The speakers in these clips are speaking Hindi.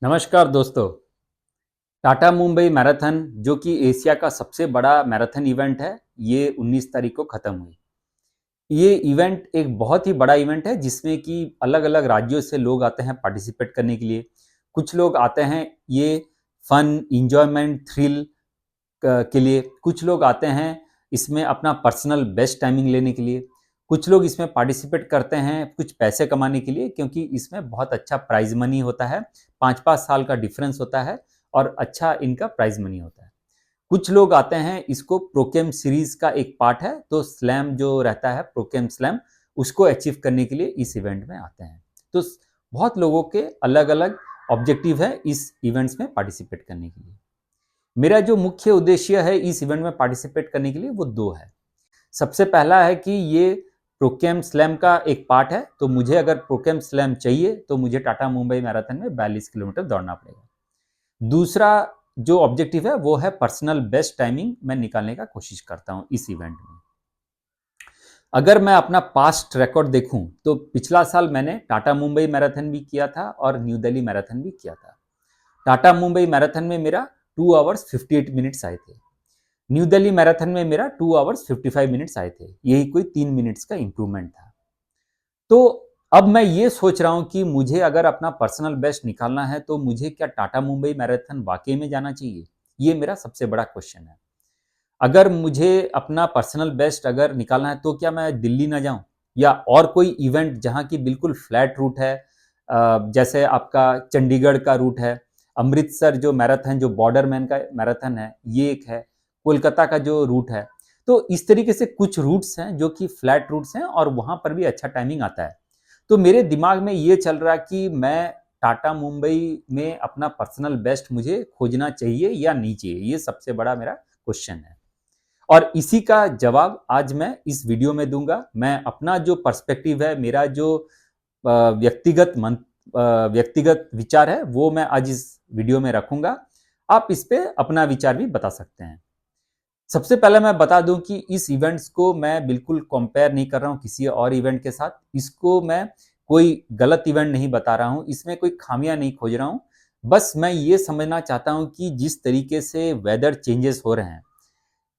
नमस्कार दोस्तों। टाटा मुंबई मैराथन जो कि एशिया का सबसे बड़ा मैराथन इवेंट है, ये 19 तारीख को ख़त्म हुई। ये इवेंट एक बहुत ही बड़ा इवेंट है जिसमें कि अलग-अलग राज्यों से लोग आते हैं पार्टिसिपेट करने के लिए। कुछ लोग आते हैं ये फन, एन्जॉयमेंट, थ्रिल के लिए, कुछ लोग आते हैं इसमें अपना पर्सनल बेस्ट टाइमिंग लेने के लिए, कुछ लोग इसमें पार्टिसिपेट करते हैं कुछ पैसे कमाने के लिए क्योंकि इसमें बहुत अच्छा प्राइज मनी होता है। 5-5 साल का डिफरेंस होता है और अच्छा इनका प्राइज मनी होता है। कुछ लोग आते हैं इसको प्रोकेम सीरीज का एक पार्ट है, तो स्लैम जो रहता है प्रोकेम स्लैम, उसको अचीव करने के लिए इस इवेंट में आते हैं। तो बहुत लोगों के अलग अलग ऑब्जेक्टिव है इस इवेंट्स में पार्टिसिपेट करने के लिए। मेरा जो मुख्य उद्देश्य है इस इवेंट में पार्टिसिपेट करने के लिए वो दो है। सबसे पहला है कि ये प्रोकेम स्लैम का एक पार्ट है, तो मुझे अगर प्रोकेम स्लैम चाहिए तो मुझे टाटा मुंबई मैराथन में 42 किलोमीटर दौड़ना पड़ेगा। दूसरा जो ऑब्जेक्टिव है वो है पर्सनल बेस्ट टाइमिंग मैं निकालने का कोशिश करता हूं इस इवेंट में। अगर मैं अपना पास्ट रिकॉर्ड देखूं तो पिछला साल मैंने टाटा मुंबई मैराथन भी किया था और न्यू दिल्ली मैराथन भी किया था। टाटा मुंबई मैराथन में मेरा 2 आवर्स 58 मिनट्स आए थे। न्यू दिल्ली मैराथन में मेरा 2 आवर्स 55 मिनट्स आए थे। यही कोई 3 मिनट्स का इंप्रूवमेंट था। तो अब मैं ये सोच रहा हूँ कि मुझे अगर अपना पर्सनल बेस्ट निकालना है तो मुझे क्या टाटा मुंबई मैराथन वाकई में जाना चाहिए? ये मेरा सबसे बड़ा क्वेश्चन है। अगर मुझे अपना पर्सनल बेस्ट अगर निकालना है तो क्या मैं दिल्ली ना जाऊं या और कोई इवेंट जहां की बिल्कुल फ्लैट रूट है, जैसे आपका चंडीगढ़ का रूट है, अमृतसर जो मैराथन जो बॉर्डर मैन का मैराथन है ये एक है, कोलकाता का जो रूट है। तो इस तरीके से कुछ रूट्स हैं जो कि फ्लैट रूट्स हैं और वहां पर भी अच्छा टाइमिंग आता है। तो मेरे दिमाग में ये चल रहा कि मैं टाटा मुंबई में अपना पर्सनल बेस्ट मुझे खोजना चाहिए या नहीं चाहिए, ये सबसे बड़ा मेरा क्वेश्चन है। और इसी का जवाब आज मैं इस वीडियो में दूंगा। मैं अपना जो पर्सपेक्टिव है, मेरा जो व्यक्तिगत विचार है वो मैं आज इस वीडियो में रखूंगा। आप इस पे अपना विचार भी बता सकते हैं। सबसे पहले मैं बता दूं कि इस इवेंट्स को मैं बिल्कुल कंपेयर नहीं कर रहा हूं किसी और इवेंट के साथ। इसको मैं कोई गलत इवेंट नहीं बता रहा हूं, इसमें कोई खामियां नहीं खोज रहा हूं। बस मैं ये समझना चाहता हूं कि जिस तरीके से वेदर चेंजेस हो रहे हैं,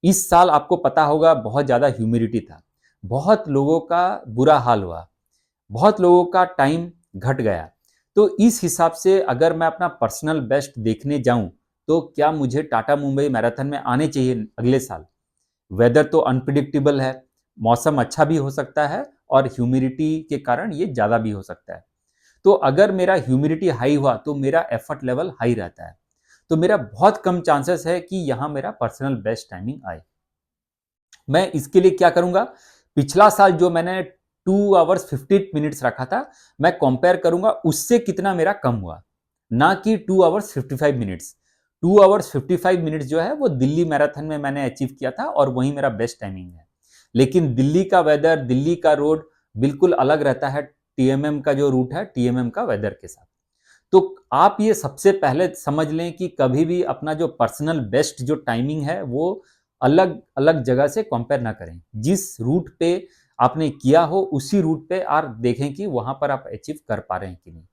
इस साल आपको पता होगा बहुत ज़्यादा ह्यूमिडिटी था, बहुत लोगों का बुरा हाल हुआ, बहुत लोगों का टाइम घट गया। तो इस हिसाब से अगर मैं अपना पर्सनल बेस्ट देखने जाऊं तो क्या मुझे टाटा मुंबई मैराथन में आने चाहिए अगले साल? वेदर तो अनप्रिडिक्टेबल है, मौसम अच्छा भी हो सकता है और ह्यूमिडिटी के कारण ये ज़्यादा भी हो सकता है। तो अगर मेरा ह्यूमिडिटी हाई हुआ तो मेरा एफर्ट लेवल हाई रहता है, तो मेरा बहुत कम चांसेस है कि यहाँ मेरा पर्सनल बेस्ट टाइमिंग आए। मैं इसके लिए क्या करूंगा, पिछला साल जो मैंने 2 आवर्स 50 मिनट्स रखा था, मैं कंपेयर करूंगा उससे कितना मेरा कम हुआ, ना कि 2 आवर्स 55 मिनट्स। 2 आवर्स 55 मिनट्स जो है वो दिल्ली मैराथन में मैंने अचीव किया था और वही मेरा बेस्ट टाइमिंग है। लेकिन दिल्ली का वेदर, दिल्ली का रोड बिल्कुल अलग रहता है टीएमएम का जो रूट है, टीएमएम का वेदर के साथ। तो आप ये सबसे पहले समझ लें कि कभी भी अपना जो पर्सनल बेस्ट जो टाइमिंग है वो अलग अलग जगह से कंपेयर ना करें। जिस रूट पे आपने किया हो उसी रूट पे आप देखें कि वहां पर आप अचीव कर पा रहे हैं कि नहीं।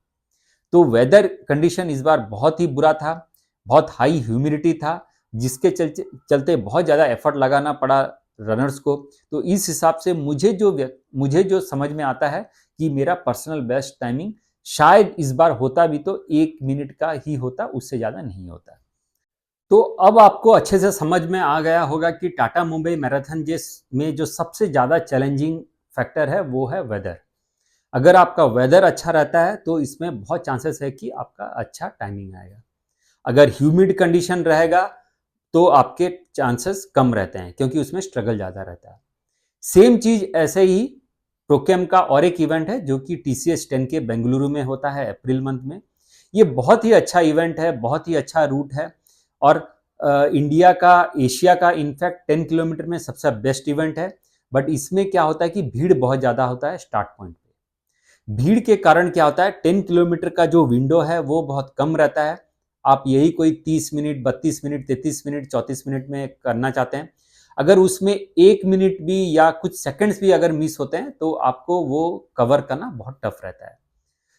तो वेदर कंडीशन इस बार बहुत ही बुरा था, बहुत हाई ह्यूमिडिटी था, जिसके चलते चलते बहुत ज़्यादा एफर्ट लगाना पड़ा रनर्स को। तो इस हिसाब से मुझे जो समझ में आता है कि मेरा पर्सनल बेस्ट टाइमिंग शायद इस बार होता भी तो 1 मिनट का ही होता, उससे ज़्यादा नहीं होता। तो अब आपको अच्छे से समझ में आ गया होगा कि टाटा मुंबई मैराथन जिस में जो सबसे ज़्यादा चैलेंजिंग फैक्टर है वो है वेदर। अगर आपका वेदर अच्छा रहता है तो इसमें बहुत चांसेस है कि आपका अच्छा टाइमिंग आएगा। अगर ह्यूमिड कंडीशन रहेगा तो आपके चांसेस कम रहते हैं क्योंकि उसमें स्ट्रगल ज़्यादा रहता है। सेम चीज़ ऐसे ही प्रोकेम का और एक इवेंट है जो कि टीसीएस 10 के बेंगलुरु में होता है अप्रैल मंथ में। ये बहुत ही अच्छा इवेंट है, बहुत ही अच्छा रूट है और इंडिया का, एशिया का इनफैक्ट 10 किलोमीटर में सबसे बेस्ट इवेंट है। बट इसमें क्या होता है कि भीड़ बहुत ज़्यादा होता है स्टार्ट पॉइंट पे। भीड़ के कारण क्या होता है, 10 किलोमीटर का जो विंडो है वो बहुत कम रहता है। आप यही कोई 30 मिनट, 32 मिनट, 33 मिनट, 34 मिनट में करना चाहते हैं। अगर उसमें 1 मिनट भी या कुछ सेकंड्स भी अगर मिस होते हैं तो आपको वो कवर करना बहुत टफ रहता है।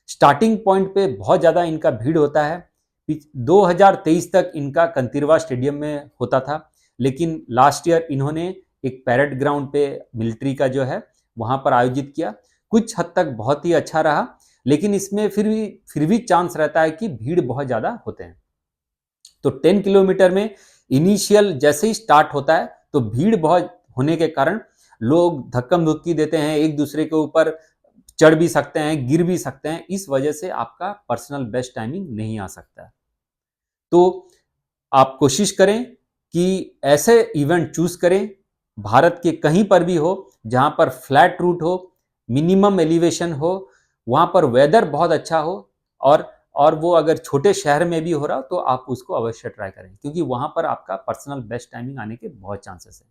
स्टार्टिंग पॉइंट पे बहुत ज़्यादा इनका भीड़ होता है। 2023 तक इनका कंतिरवा स्टेडियम में होता था, लेकिन लास्ट ईयर इन्होंने एक पैरेड ग्राउंड पे मिलिट्री का जो है वहां पर आयोजित किया। कुछ हद तक बहुत ही अच्छा रहा, लेकिन इसमें फिर भी चांस रहता है कि भीड़ बहुत ज्यादा होते हैं। तो 10 किलोमीटर में इनिशियल जैसे ही स्टार्ट होता है तो भीड़ बहुत होने के कारण लोग धक्कम धुक्की देते हैं, एक दूसरे के ऊपर चढ़ भी सकते हैं, गिर भी सकते हैं। इस वजह से आपका पर्सनल बेस्ट टाइमिंग नहीं आ सकता है। तो आप कोशिश करें कि ऐसे इवेंट चूज करें भारत के कहीं पर भी हो, जहां पर फ्लैट रूट हो, मिनिमम एलिवेशन हो, वहां पर वेदर बहुत अच्छा हो, और वो अगर छोटे शहर में भी हो रहा हो तो आप उसको अवश्य ट्राई करें, क्योंकि वहां पर आपका पर्सनल बेस्ट टाइमिंग आने के बहुत चांसेस है।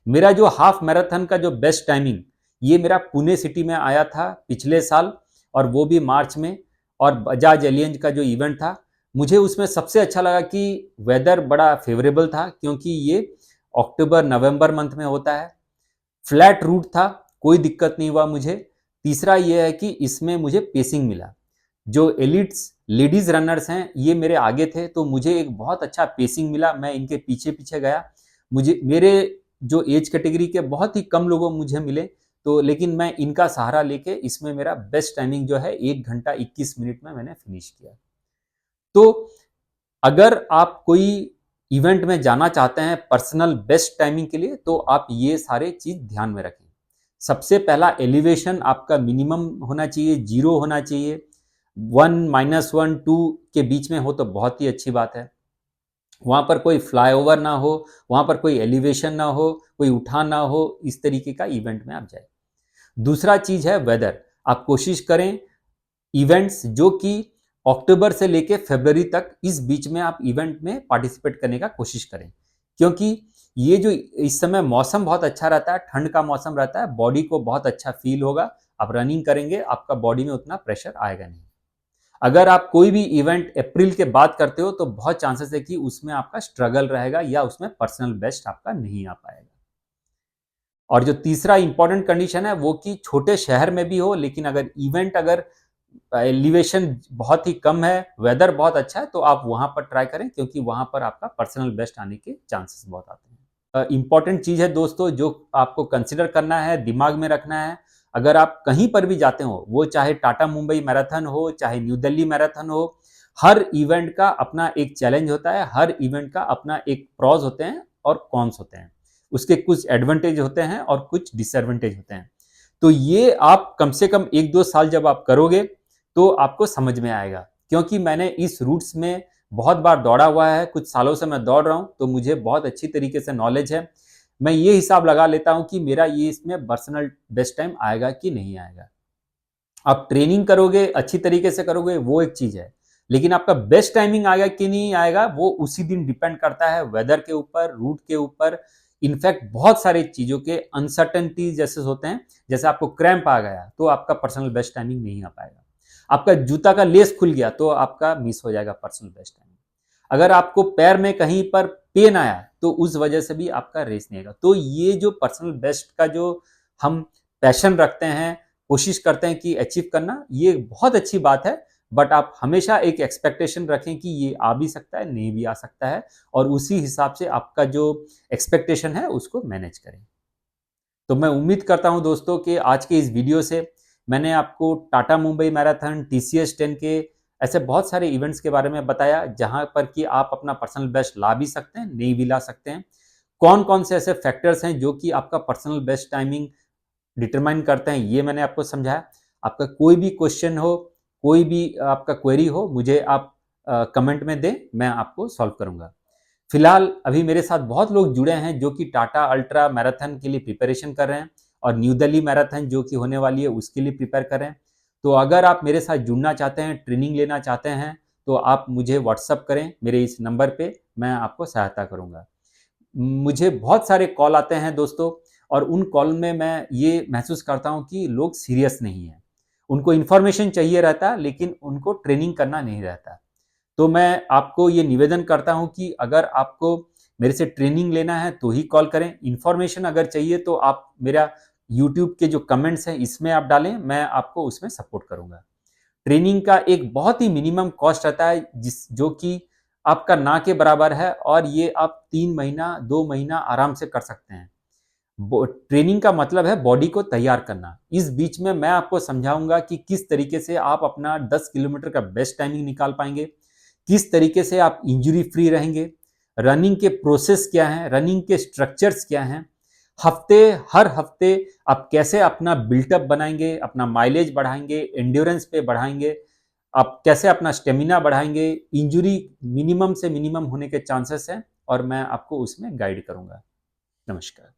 मेरा जो हाफ मैराथन का जो बेस्ट टाइमिंग, ये मेरा पुणे सिटी में आया था पिछले साल, और वो भी मार्च में, और बजाज एलियंज का जो इवेंट था, मुझे उसमें सबसे अच्छा लगा कि वेदर बड़ा फेवरेबल था, क्योंकि ये अक्टूबर नवंबर मंथ में होता है, फ्लैट रूट था, कोई दिक्कत नहीं हुआ मुझे। तीसरा ये है कि इसमें मुझे पेसिंग मिला। जो एलिट्स लेडीज रनर्स हैं ये मेरे आगे थे, तो मुझे एक बहुत अच्छा पेसिंग मिला, मैं इनके पीछे पीछे गया। मुझे मेरे जो एज कैटेगरी के बहुत ही कम लोगों मुझे मिले, तो लेकिन मैं इनका सहारा लेके इसमें मेरा बेस्ट टाइमिंग जो है 1 घंटा 21 मिनट में मैंने फिनिश किया। तो अगर आप कोई इवेंट में जाना चाहते हैं पर्सनल बेस्ट टाइमिंग के लिए, तो आप ये सारे चीज ध्यान में रखें। सबसे पहला, एलिवेशन आपका मिनिमम होना चाहिए, 0 होना चाहिए। 1 -1 2 के बीच में हो तो बहुत ही अच्छी बात है। वहां पर कोई फ्लाईओवर ना हो, वहां पर कोई एलिवेशन ना हो, कोई उठान ना हो, इस तरीके का इवेंट में आप जाए। दूसरा चीज है वेदर। आप कोशिश करें इवेंट्स जो कि अक्टूबर से लेके फरवरी तक, इस बीच में आप इवेंट में पार्टिसिपेट करने का कोशिश करें, क्योंकि ये जो इस समय मौसम बहुत अच्छा रहता है, ठंड का मौसम रहता है, बॉडी को बहुत अच्छा फील होगा। आप रनिंग करेंगे, आपका बॉडी में उतना प्रेशर आएगा नहीं। अगर आप कोई भी इवेंट अप्रैल के बाद करते हो तो बहुत चांसेस है कि उसमें आपका स्ट्रगल रहेगा, या उसमें पर्सनल बेस्ट आपका नहीं आ पाएगा। और जो तीसरा इंपॉर्टेंट कंडीशन है वो कि छोटे शहर में भी हो, लेकिन अगर एलिवेशन बहुत ही कम है, वेदर बहुत अच्छा है, तो आप वहां पर ट्राई करें, क्योंकि वहां पर आपका पर्सनल बेस्ट आने के चांसेस बहुत आते हैं। इंपॉर्टेंट चीज है दोस्तों, जो आपको कंसिडर करना है, दिमाग में रखना है। अगर आप कहीं पर भी जाते हो, वो चाहे टाटा मुंबई मैराथन हो, चाहे न्यू दिल्ली मैराथन हो, हर इवेंट का अपना एक चैलेंज होता है, हर इवेंट का अपना एक प्रॉज होते हैं और कॉन्स होते हैं। उसके कुछ एडवांटेज होते हैं और कुछ डिसएडवांटेज होते हैं। तो ये आप कम से कम 1-2 साल जब आप करोगे तो आपको समझ में आएगा, क्योंकि मैंने इस रूट्स में बहुत बार दौड़ा हुआ है, कुछ सालों से मैं दौड़ रहा हूं, तो मुझे बहुत अच्छी तरीके से नॉलेज है। मैं ये हिसाब लगा लेता हूं कि मेरा ये इसमें पर्सनल बेस्ट टाइम आएगा कि नहीं आएगा। आप ट्रेनिंग करोगे, अच्छी तरीके से करोगे, वो एक चीज है, लेकिन आपका बेस्ट टाइमिंग आएगा कि नहीं आएगा वो उसी दिन डिपेंड करता है, वेदर के ऊपर, रूट के ऊपर, इनफैक्ट बहुत सारी चीजों के अनसर्टेनिटी जैसे होते हैं। जैसे आपको क्रैम्प आ गया तो आपका पर्सनल बेस्ट टाइमिंग नहीं आ पाएगा। आपका जूता का लेस खुल गया तो आपका मिस हो जाएगा पर्सनल बेस्ट टाइमिंग। अगर आपको पैर में कहीं पर पेन आया तो उस वजह से भी आपका रेस नहीं आएगा। तो ये जो पर्सनल बेस्ट का जो हम पैशन रखते हैं, कोशिश करते हैं कि अचीव करना, ये बहुत अच्छी बात है, बट आप हमेशा एक एक्सपेक्टेशन रखें कि ये आ भी सकता है, नहीं भी आ सकता है, और उसी हिसाब से आपका जो एक्सपेक्टेशन है उसको मैनेज करें। तो मैं उम्मीद करता हूं दोस्तों कि आज के इस वीडियो से मैंने आपको टाटा मुंबई मैराथन, TCS 10 के ऐसे बहुत सारे इवेंट्स के बारे में बताया, जहां पर कि आप अपना पर्सनल बेस्ट ला भी सकते हैं, नहीं भी ला सकते हैं। कौन कौन से ऐसे फैक्टर्स हैं जो कि आपका पर्सनल बेस्ट टाइमिंग डिटरमाइन करते हैं, ये मैंने आपको समझाया। आपका कोई भी क्वेश्चन हो, कोई भी आपका क्वेरी हो, मुझे आप कमेंट में दें, मैं आपको सॉल्व करूंगा। फिलहाल अभी मेरे साथ बहुत लोग जुड़े हैं जो कि टाटा अल्ट्रा मैराथन के लिए प्रिपरेशन कर रहे हैं, और न्यू दिल्ली मैराथन जो कि होने वाली है उसके लिए प्रिपेयर कर रहे हैं। तो अगर आप मेरे साथ जुड़ना चाहते हैं, ट्रेनिंग लेना चाहते हैं, तो आप मुझे व्हाट्सअप करें मेरे इस नंबर पे, मैं आपको सहायता करूंगा। मुझे बहुत सारे कॉल आते हैं दोस्तों, और उन कॉल में मैं ये महसूस करता हूं कि लोग सीरियस नहीं है। उनको इन्फॉर्मेशन चाहिए रहता, लेकिन उनको ट्रेनिंग करना नहीं रहता। तो मैं आपको ये निवेदन करता हूं कि अगर आपको मेरे से ट्रेनिंग लेना है तो ही कॉल करें। इन्फॉर्मेशन अगर चाहिए तो आप मेरा यूट्यूब के जो कमेंट्स हैं इसमें आप डालें, मैं आपको उसमें सपोर्ट करूंगा। ट्रेनिंग का एक बहुत ही मिनिमम कॉस्ट रहता है जो कि आपका ना के बराबर है, और ये आप 3 महीना 2 महीना आराम से कर सकते हैं। ट्रेनिंग का मतलब है बॉडी को तैयार करना। इस बीच में मैं आपको समझाऊंगा कि किस तरीके से आप अपना 10 किलोमीटर का बेस्ट टाइमिंग निकाल पाएंगे, किस तरीके से आप इंजरी फ्री रहेंगे, रनिंग के प्रोसेस क्या हैं, रनिंग के स्ट्रक्चर्स क्या हैं, हर हफ्ते आप कैसे अपना बिल्टअप बनाएंगे, अपना माइलेज बढ़ाएंगे, एंड्योरेंस पे बढ़ाएंगे, आप कैसे अपना स्टेमिना बढ़ाएंगे, इंजरी मिनिमम से मिनिमम होने के चांसेस हैं, और मैं आपको उसमें गाइड करूंगा। नमस्कार।